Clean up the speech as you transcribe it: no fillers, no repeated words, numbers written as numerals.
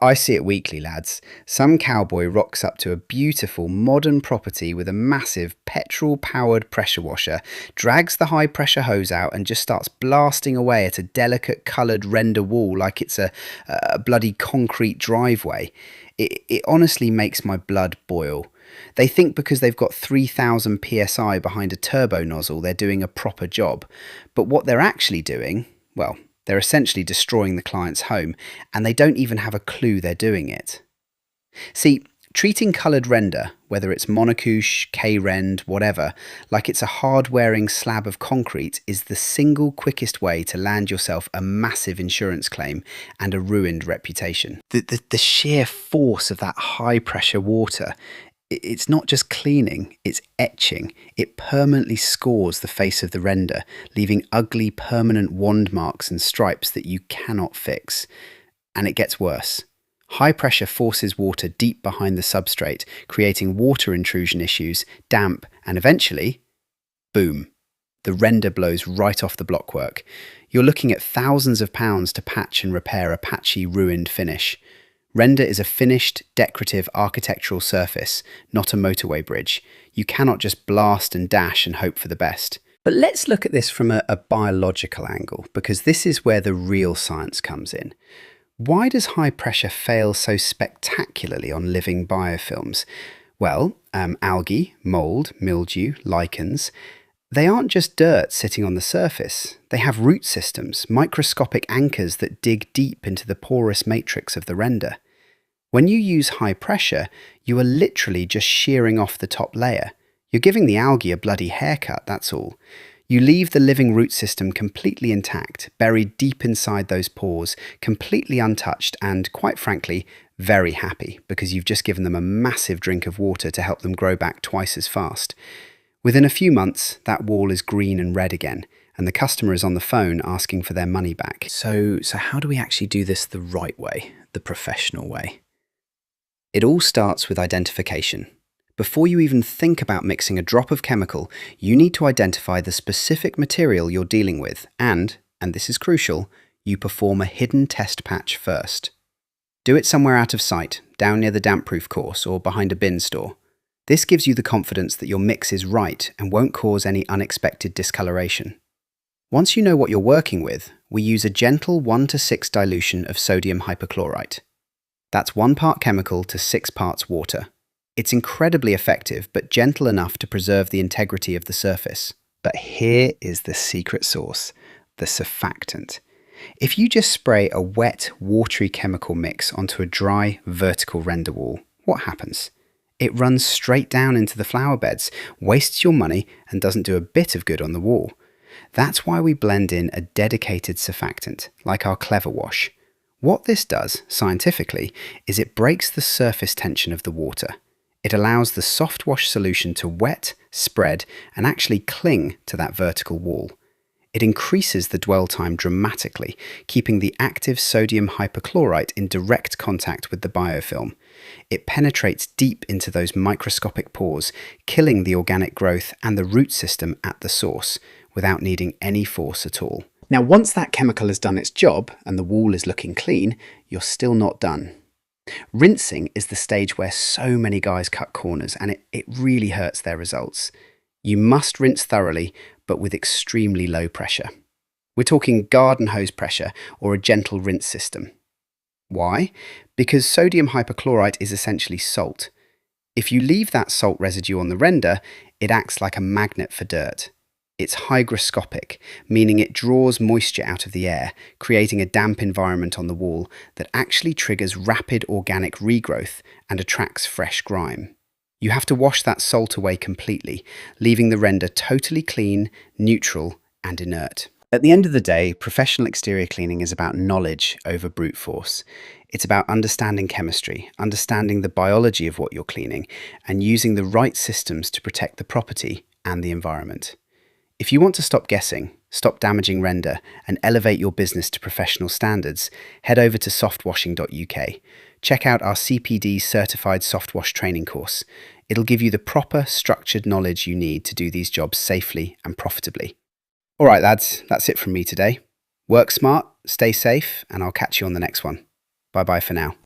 I see it weekly, lads. Some cowboy rocks up to a beautiful modern property with a massive petrol-powered pressure washer, drags the high-pressure hose out and just starts blasting away at a delicate coloured render wall like it's a bloody concrete driveway. It honestly makes my blood boil. They think because they've got 3,000 psi behind a turbo nozzle, they're doing a proper job. But what they're actually doing, well, they're essentially destroying the client's home, and they don't even have a clue they're doing it. See, treating coloured render, whether it's monocouche, K-rend, whatever, like it's a hard-wearing slab of concrete is the single quickest way to land yourself a massive insurance claim and a ruined reputation. The sheer force of that high-pressure water, it's not just cleaning, it's etching. It permanently scores the face of the render, leaving ugly permanent wand marks and stripes that you cannot fix. And it gets worse. High pressure forces water deep behind the substrate, creating water intrusion issues, damp, and eventually, boom, the render blows right off the blockwork. You're looking at thousands of pounds to patch and repair a patchy, ruined finish. Render is a finished, decorative architectural surface, not a motorway bridge. You cannot just blast and dash and hope for the best. But let's look at this from a biological angle, because this is where the real science comes in. Why does high pressure fail so spectacularly on living biofilms? Well, algae, mould, mildew, lichens, they aren't just dirt sitting on the surface. They have root systems, microscopic anchors that dig deep into the porous matrix of the render. When you use high pressure, you are literally just shearing off the top layer. You're giving the algae a bloody haircut, that's all. You leave the living root system completely intact, buried deep inside those pores, completely untouched and, quite frankly, very happy because you've just given them a massive drink of water to help them grow back twice as fast. Within a few months, that wall is green and red again, and the customer is on the phone asking for their money back. So how do we actually do this the right way, the professional way? It all starts with identification. Before you even think about mixing a drop of chemical, you need to identify the specific material you're dealing with and this is crucial, you perform a hidden test patch first. Do it somewhere out of sight, down near the damp-proof course or behind a bin store. This gives you the confidence that your mix is right and won't cause any unexpected discoloration. Once you know what you're working with, we use a gentle 1:6 dilution of sodium hypochlorite. That's 1 part chemical to 6 parts water. It's incredibly effective, but gentle enough to preserve the integrity of the surface. But here is the secret sauce, the surfactant. If you just spray a wet, watery chemical mix onto a dry, vertical render wall, what happens? It runs straight down into the flower beds, wastes your money, and doesn't do a bit of good on the wall. That's why we blend in a dedicated surfactant, like our Clever Wash. What this does, scientifically, is it breaks the surface tension of the water. It allows the SoftWash solution to wet, spread, and actually cling to that vertical wall. It increases the dwell time dramatically, keeping the active sodium hypochlorite in direct contact with the biofilm. It penetrates deep into those microscopic pores, killing the organic growth and the root system at the source, without needing any force at all. Now, once that chemical has done its job and the wall is looking clean, you're still not done. Rinsing is the stage where so many guys cut corners, and it really hurts their results. You must rinse thoroughly, but with extremely low pressure. We're talking garden hose pressure or a gentle rinse system. Why? Because sodium hypochlorite is essentially salt. If you leave that salt residue on the render, it acts like a magnet for dirt. It's hygroscopic, meaning it draws moisture out of the air, creating a damp environment on the wall that actually triggers rapid organic regrowth and attracts fresh grime. You have to wash that salt away completely, leaving the render totally clean, neutral, and inert. At the end of the day, professional exterior cleaning is about knowledge over brute force. It's about understanding chemistry, understanding the biology of what you're cleaning, and using the right systems to protect the property and the environment. If you want to stop guessing, stop damaging render, and elevate your business to professional standards, head over to softwashing.uk. Check out our CPD certified softwash training course. It'll give you the proper, structured knowledge you need to do these jobs safely and profitably. All right, lads, that's it from me today. Work smart, stay safe, and I'll catch you on the next one. Bye-bye for now.